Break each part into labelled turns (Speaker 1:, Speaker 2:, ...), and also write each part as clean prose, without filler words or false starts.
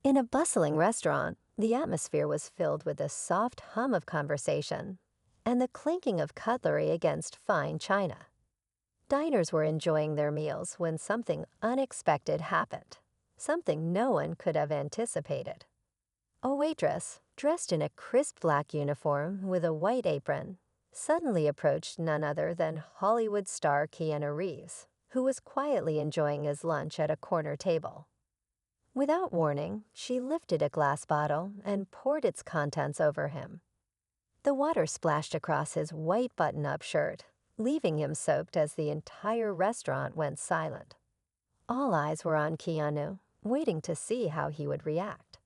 Speaker 1: In a bustling restaurant, the atmosphere was filled with the soft hum of conversation and the clinking of cutlery against fine china. Diners were enjoying their meals when something unexpected happened, something no one could have anticipated. A waitress, dressed in a crisp black uniform with a white apron, suddenly approached none other than Hollywood star Keanu Reeves, who was quietly enjoying his lunch at a corner table. Without warning, she lifted a glass bottle and poured its contents over him. The water splashed across his white button-up shirt, leaving him soaked as the entire restaurant went silent. All eyes were on Keanu, waiting to see how he would react.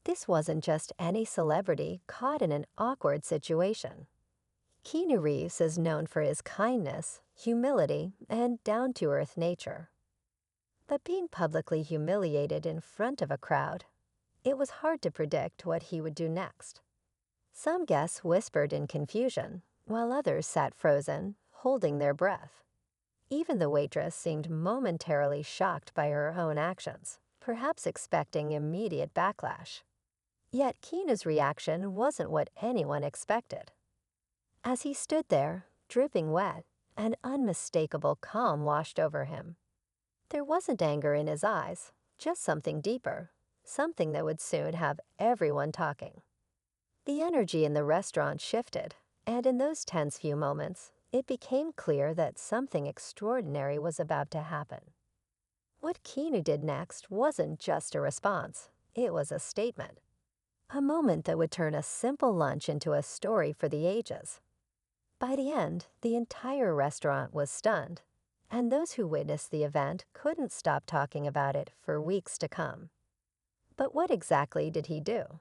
Speaker 1: This wasn't just any celebrity caught in an awkward situation. Keanu Reeves is known for his kindness, humility, and down-to-earth nature. But being publicly humiliated in front of a crowd, it was hard to predict what he would do next. Some guests whispered in confusion, while others sat frozen, holding their breath. Even the waitress seemed momentarily shocked by her own actions, perhaps expecting immediate backlash. Yet Keena's reaction wasn't what anyone expected. As he stood there, dripping wet, an unmistakable calm washed over him. There wasn't anger in his eyes, just something deeper, something that would soon have everyone talking. The energy in the restaurant shifted, and in those tense few moments, it became clear that something extraordinary was about to happen. What Keanu did next wasn't just a response, it was a statement. A moment that would turn a simple lunch into a story for the ages. By the end, the entire restaurant was stunned, and those who witnessed the event couldn't stop talking about it for weeks to come. But what exactly did he do?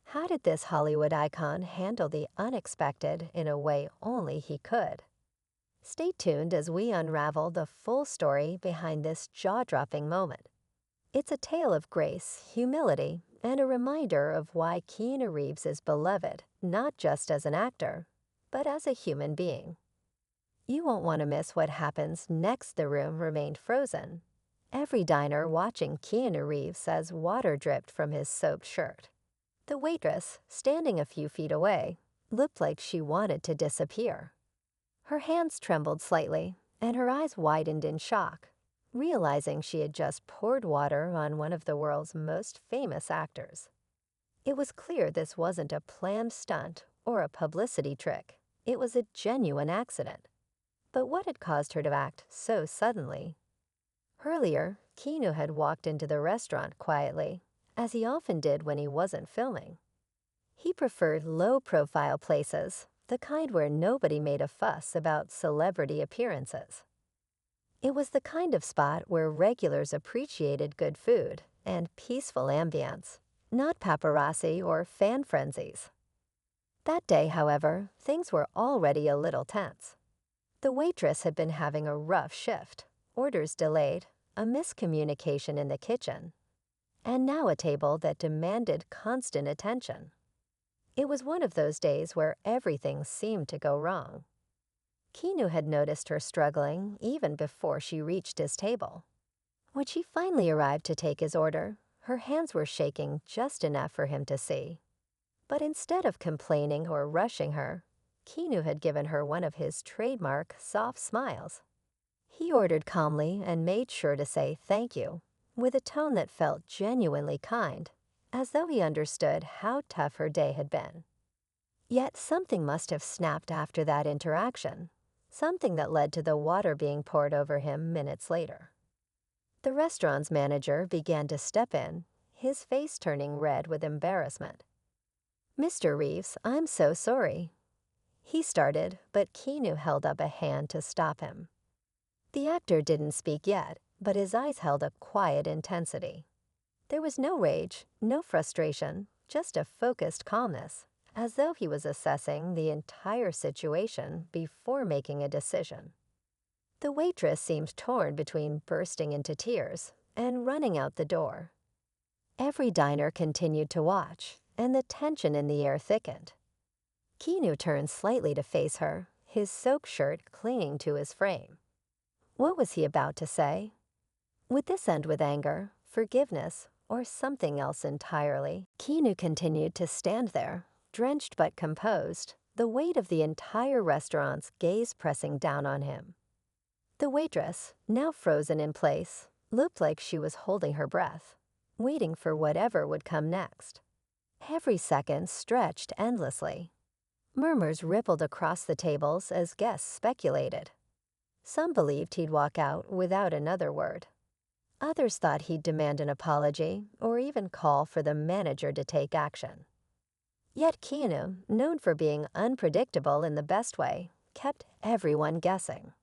Speaker 1: How did this Hollywood icon handle the unexpected in a way only he could? Stay tuned as we unravel the full story behind this jaw-dropping moment. It's a tale of grace, humility, and a reminder of why Keanu Reeves is beloved not just as an actor, but as a human being. You won't want to miss what happens next. The room remained frozen. Every diner watching Keanu Reeves as water dripped from his soaked shirt. The waitress, standing a few feet away, looked like she wanted to disappear. Her hands trembled slightly, and her eyes widened in shock, realizing she had just poured water on one of the world's most famous actors. It was clear this wasn't a planned stunt or a publicity trick. It was a genuine accident. But what had caused her to act so suddenly? Earlier, Keanu had walked into the restaurant quietly, as he often did when he wasn't filming. He preferred low-profile places, the kind where nobody made a fuss about celebrity appearances. It was the kind of spot where regulars appreciated good food and peaceful ambience, not paparazzi or fan frenzies. That day, however, things were already a little tense. The waitress had been having a rough shift, orders delayed, a miscommunication in the kitchen, and now a table that demanded constant attention. It was one of those days where everything seemed to go wrong. Keanu had noticed her struggling even before she reached his table. When she finally arrived to take his order, her hands were shaking just enough for him to see. But instead of complaining or rushing her, Keanu had given her one of his trademark soft smiles. He ordered calmly and made sure to say thank you, with a tone that felt genuinely kind, as though he understood how tough her day had been. Yet something must have snapped after that interaction, something that led to the water being poured over him minutes later. The restaurant's manager began to step in, his face turning red with embarrassment. "Mr. Reeves, I'm so sorry." He started, but Keanu held up a hand to stop him. The actor didn't speak yet, but his eyes held a quiet intensity. There was no rage, no frustration, just a focused calmness, as though he was assessing the entire situation before making a decision. The waitress seemed torn between bursting into tears and running out the door. Every diner continued to watch, and the tension in the air thickened. Keanu turned slightly to face her, his soaked shirt clinging to his frame. What was he about to say? Would this end with anger, forgiveness, or something else entirely. Keanu continued to stand there, drenched but composed, the weight of the entire restaurant's gaze pressing down on him. The waitress, now frozen in place, looked like she was holding her breath, waiting for whatever would come next. Every second stretched endlessly. Murmurs rippled across the tables as guests speculated. Some believed he'd walk out without another word. Others thought he'd demand an apology or even call for the manager to take action. Yet Keanu, known for being unpredictable in the best way, kept everyone guessing.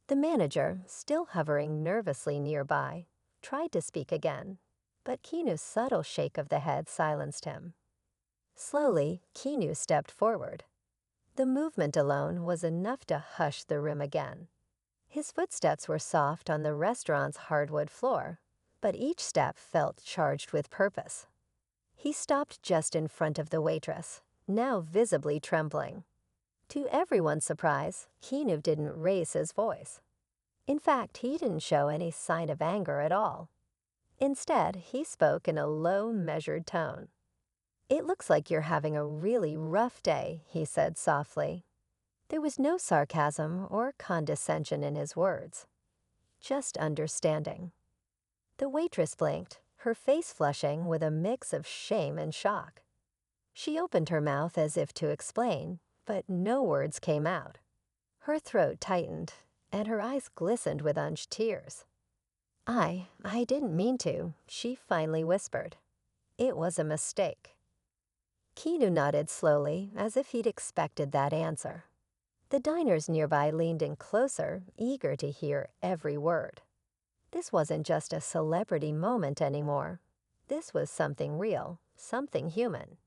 Speaker 1: The manager, still hovering nervously nearby, tried to speak again, but Keanu's subtle shake of the head silenced him. Slowly, Keanu stepped forward. The movement alone was enough to hush the room again. His footsteps were soft on the restaurant's hardwood floor, but each step felt charged with purpose. He stopped just in front of the waitress, now visibly trembling. To everyone's surprise, Keanu didn't raise his voice. In fact, he didn't show any sign of anger at all. Instead, he spoke in a low, measured tone. "It looks like you're having a really rough day," he said softly. There was no sarcasm or condescension in his words, just understanding. The waitress blinked, her face flushing with a mix of shame and shock. She opened her mouth as if to explain, but no words came out. Her throat tightened, and her eyes glistened with unshed tears. I didn't mean to," she finally whispered. "It was a mistake." Keanu nodded slowly, as if he'd expected that answer. The diners nearby leaned in closer, eager to hear every word. This wasn't just a celebrity moment anymore. This was something real, something human.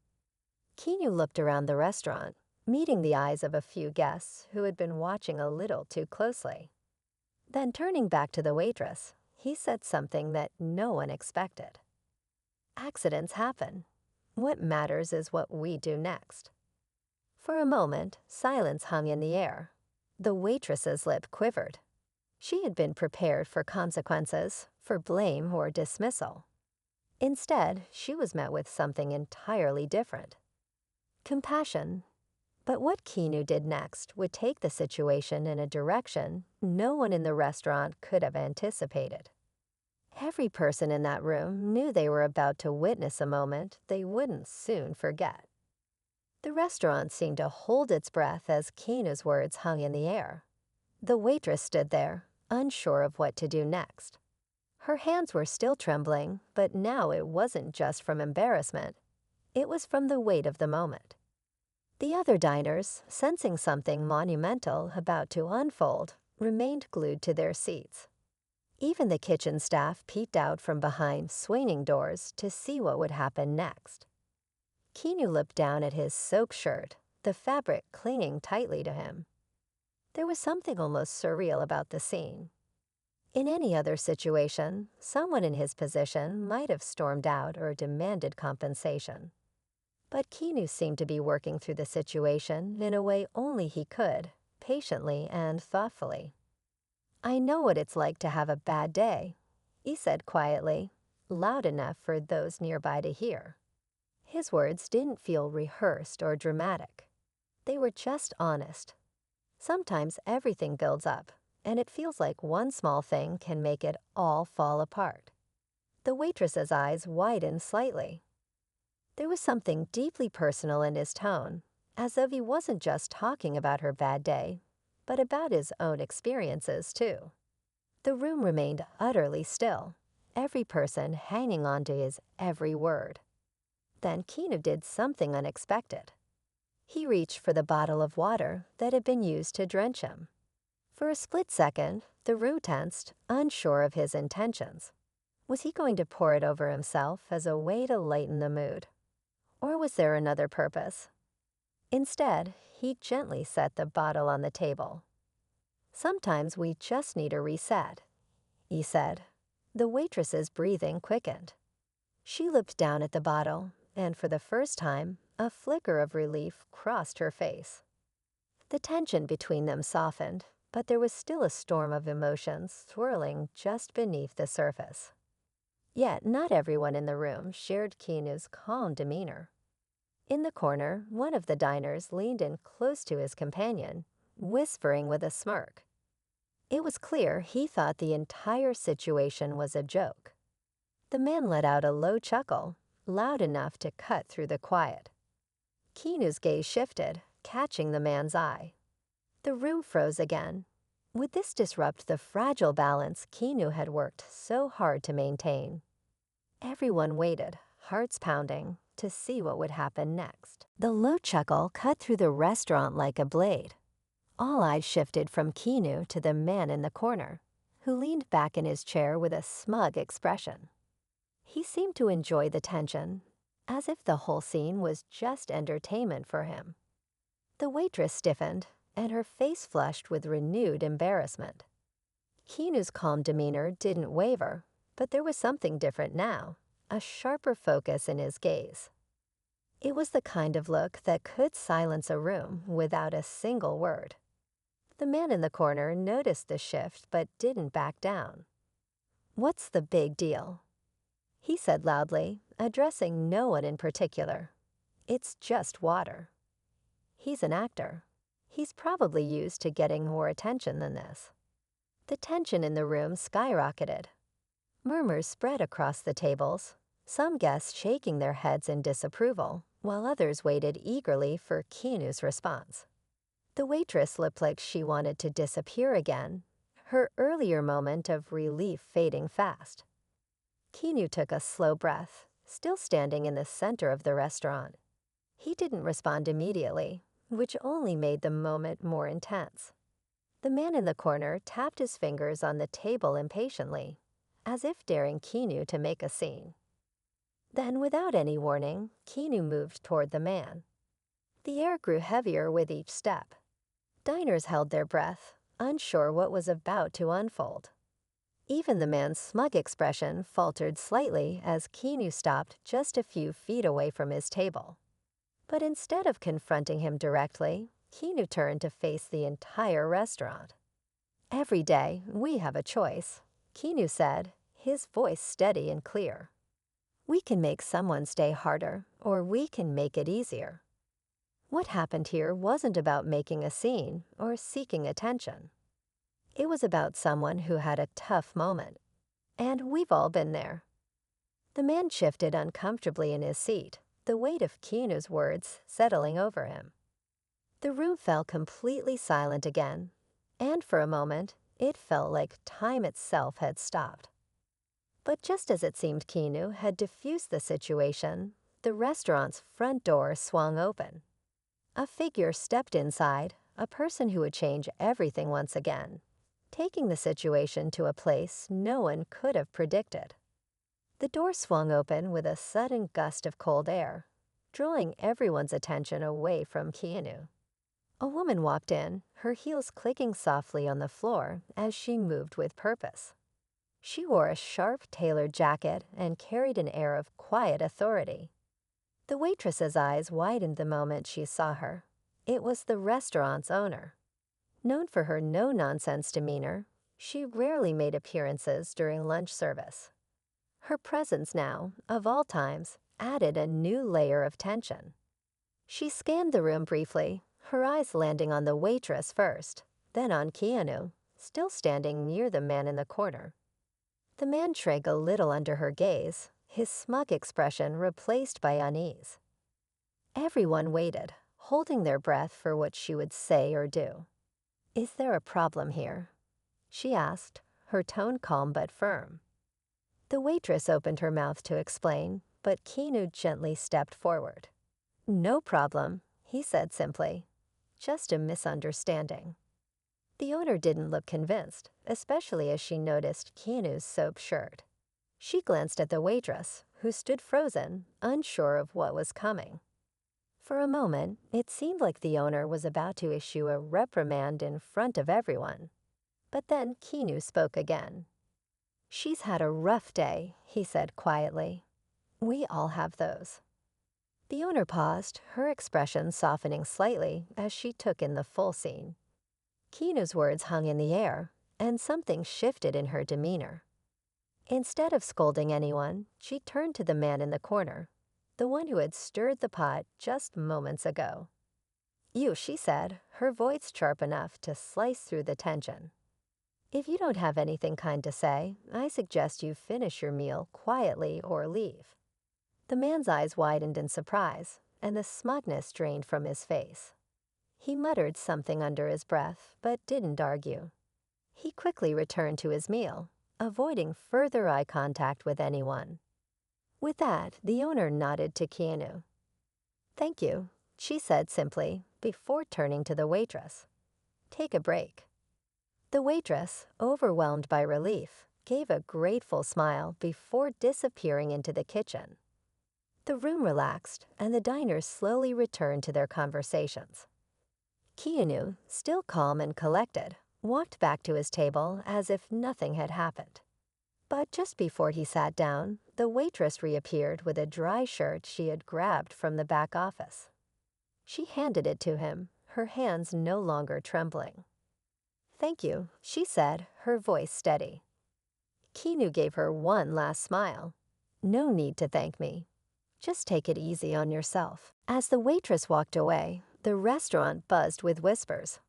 Speaker 1: Keanu looked around the restaurant, meeting the eyes of a few guests who had been watching a little too closely. Then turning back to the waitress, he said something that no one expected. "Accidents happen. What matters is what we do next." For a moment, silence hung in the air. The waitress's lip quivered. She had been prepared for consequences, for blame or dismissal. Instead, she was met with something entirely different. Compassion. But what Keanu did next would take the situation in a direction no one in the restaurant could have anticipated. Every person in that room knew they were about to witness a moment they wouldn't soon forget. The restaurant seemed to hold its breath as Keanu's words hung in the air. The waitress stood there, unsure of what to do next. Her hands were still trembling, but now it wasn't just from embarrassment. It was from the weight of the moment. The other diners, sensing something monumental about to unfold, remained glued to their seats. Even the kitchen staff peeked out from behind swinging doors to see what would happen next. Keanu looked down at his soaked shirt, the fabric clinging tightly to him. There was something almost surreal about the scene. In any other situation, someone in his position might have stormed out or demanded compensation. But Keanu seemed to be working through the situation in a way only he could, patiently and thoughtfully. "I know what it's like to have a bad day," he said quietly, loud enough for those nearby to hear. His words didn't feel rehearsed or dramatic. They were just honest. Sometimes everything builds up, and it feels like one small thing can make it all fall apart. The waitress's eyes widened slightly. There was something deeply personal in his tone, as though he wasn't just talking about her bad day, but about his own experiences too. The room remained utterly still, every person hanging on to his every word. Then Keanu did something unexpected. He reached for the bottle of water that had been used to drench him. For a split second, the room tensed, unsure of his intentions. Was he going to pour it over himself as a way to lighten the mood? Or was there another purpose? Instead, he gently set the bottle on the table. "Sometimes we just need a reset," he said. The waitress's breathing quickened. She looked down at the bottle, and for the first time, a flicker of relief crossed her face. The tension between them softened, but there was still a storm of emotions swirling just beneath the surface. Yet not everyone in the room shared Keanu's calm demeanor. In the corner, one of the diners leaned in close to his companion, whispering with a smirk. It was clear he thought the entire situation was a joke. The man let out a low chuckle, loud enough to cut through the quiet. Keanu's gaze shifted, catching the man's eye. The room froze again. Would this disrupt the fragile balance Keanu had worked so hard to maintain? Everyone waited, hearts pounding, to see what would happen next. The low chuckle cut through the restaurant like a blade. All eyes shifted from Keanu to the man in the corner, who leaned back in his chair with a smug expression. He seemed to enjoy the tension, as if the whole scene was just entertainment for him. The waitress stiffened, and her face flushed with renewed embarrassment. Keanu's calm demeanor didn't waver, but there was something different now, a sharper focus in his gaze. It was the kind of look that could silence a room without a single word. The man in the corner noticed the shift but didn't back down. "What's the big deal?" he said loudly, addressing no one in particular. "It's just water." He's an actor. He's probably used to getting more attention than this. The tension in the room skyrocketed. Murmurs spread across the tables, some guests shaking their heads in disapproval, while others waited eagerly for Keanu's response. The waitress looked like she wanted to disappear again, her earlier moment of relief fading fast. Keanu took a slow breath, still standing in the center of the restaurant. He didn't respond immediately, which only made the moment more intense. The man in the corner tapped his fingers on the table impatiently, as if daring Keanu to make a scene. Then, without any warning, Keanu moved toward the man. The air grew heavier with each step. Diners held their breath, unsure what was about to unfold. Even the man's smug expression faltered slightly as Keanu stopped just a few feet away from his table. But instead of confronting him directly, Keanu turned to face the entire restaurant. "Every day, we have a choice," Keanu said, his voice steady and clear. "We can make someone's day harder, or we can make it easier." What happened here wasn't about making a scene or seeking attention. It was about someone who had a tough moment. And we've all been there. The man shifted uncomfortably in his seat, the weight of Keanu's words settling over him. The room fell completely silent again, and for a moment, it felt like time itself had stopped. But just as it seemed Keanu had diffused the situation, the restaurant's front door swung open. A figure stepped inside, a person who would change everything once again, taking the situation to a place no one could have predicted. The door swung open with a sudden gust of cold air, drawing everyone's attention away from Keanu. A woman walked in, her heels clicking softly on the floor as she moved with purpose. She wore a sharp, tailored jacket and carried an air of quiet authority. The waitress's eyes widened the moment she saw her. It was the restaurant's owner. Known for her no-nonsense demeanor, she rarely made appearances during lunch service. Her presence now, of all times, added a new layer of tension. She scanned the room briefly, her eyes landing on the waitress first, then on Keanu, still standing near the man in the corner. The man shrank a little under her gaze, his smug expression replaced by unease. Everyone waited, holding their breath for what she would say or do. "Is there a problem here?" she asked, her tone calm but firm. The waitress opened her mouth to explain, but Keanu gently stepped forward. "No problem," he said simply. "Just a misunderstanding." The owner didn't look convinced, especially as she noticed Keanu's soap shirt. She glanced at the waitress, who stood frozen, unsure of what was coming. For a moment, it seemed like the owner was about to issue a reprimand in front of everyone. But then Keanu spoke again. "She's had a rough day," he said quietly. "We all have those." The owner paused, her expression softening slightly as she took in the full scene. Keanu's words hung in the air, and something shifted in her demeanor. Instead of scolding anyone, she turned to the man in the corner, the one who had stirred the pot just moments ago. "You," she said, her voice sharp enough to slice through the tension. "If you don't have anything kind to say, I suggest you finish your meal quietly or leave." The man's eyes widened in surprise, and the smugness drained from his face. He muttered something under his breath, but didn't argue. He quickly returned to his meal, avoiding further eye contact with anyone. With that, the owner nodded to Keanu. "Thank you," she said simply, before turning to the waitress. "Take a break." The waitress, overwhelmed by relief, gave a grateful smile before disappearing into the kitchen. The room relaxed, and the diners slowly returned to their conversations. Keanu, still calm and collected, walked back to his table as if nothing had happened. But just before he sat down, the waitress reappeared with a dry shirt she had grabbed from the back office. She handed it to him, her hands no longer trembling. "Thank you," she said, her voice steady. Keanu gave her one last smile. "No need to thank me. Just take it easy on yourself." As the waitress walked away, the restaurant buzzed with whispers.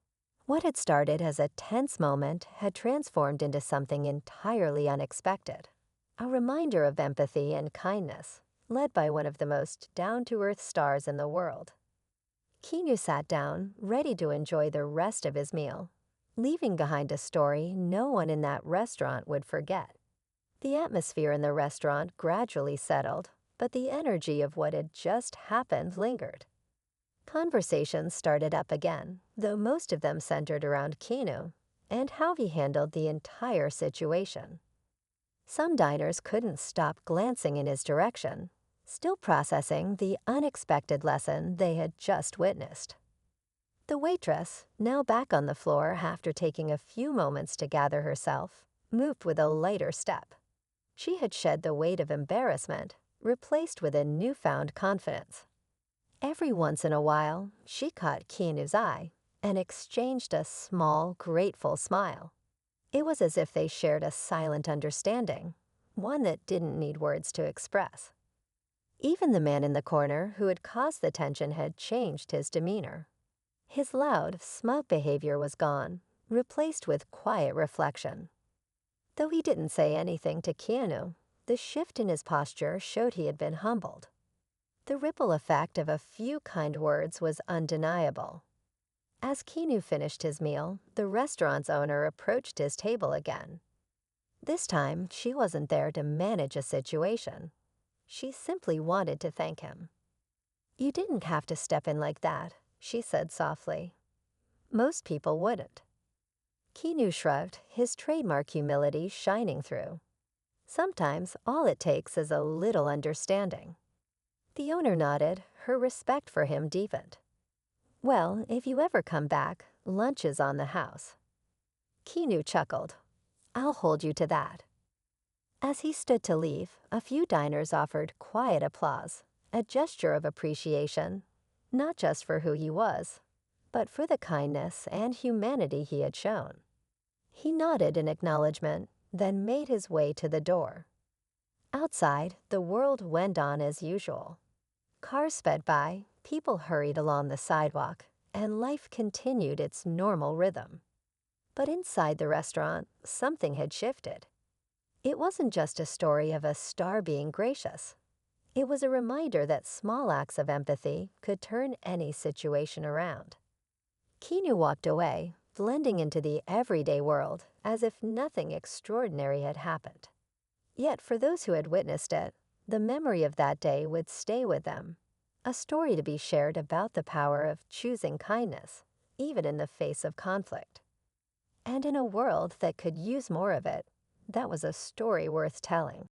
Speaker 1: What had started as a tense moment had transformed into something entirely unexpected. A reminder of empathy and kindness, led by one of the most down-to-earth stars in the world. Keanu sat down, ready to enjoy the rest of his meal, leaving behind a story no one in that restaurant would forget. The atmosphere in the restaurant gradually settled, but the energy of what had just happened lingered. Conversations started up again, though most of them centered around Keanu and how he handled the entire situation. Some diners couldn't stop glancing in his direction, still processing the unexpected lesson they had just witnessed. The waitress, now back on the floor after taking a few moments to gather herself, moved with a lighter step. She had shed the weight of embarrassment, replaced with a newfound confidence. Every once in a while, she caught Keanu's eye and exchanged a small, grateful smile. It was as if they shared a silent understanding, one that didn't need words to express. Even the man in the corner who had caused the tension had changed his demeanor. His loud, smug behavior was gone, replaced with quiet reflection. Though he didn't say anything to Keanu, the shift in his posture showed he had been humbled. The ripple effect of a few kind words was undeniable. As Keanu finished his meal, the restaurant's owner approached his table again. This time, she wasn't there to manage a situation. She simply wanted to thank him. "You didn't have to step in like that," she said softly. "Most people wouldn't." Keanu shrugged, his trademark humility shining through. Sometimes all it takes is a little understanding. The owner nodded, her respect for him deepened. "Well, if you ever come back, lunch is on the house." Keanu chuckled. "I'll hold you to that." As he stood to leave, a few diners offered quiet applause, a gesture of appreciation, not just for who he was, but for the kindness and humanity he had shown. He nodded in acknowledgement, then made his way to the door. Outside, the world went on as usual. Cars sped by, people hurried along the sidewalk, and life continued its normal rhythm. But inside the restaurant, something had shifted. It wasn't just a story of a star being gracious. It was a reminder that small acts of empathy could turn any situation around. Keanu walked away, blending into the everyday world as if nothing extraordinary had happened. Yet for those who had witnessed it, the memory of that day would stay with them, a story to be shared about the power of choosing kindness, even in the face of conflict. And in a world that could use more of it, that was a story worth telling.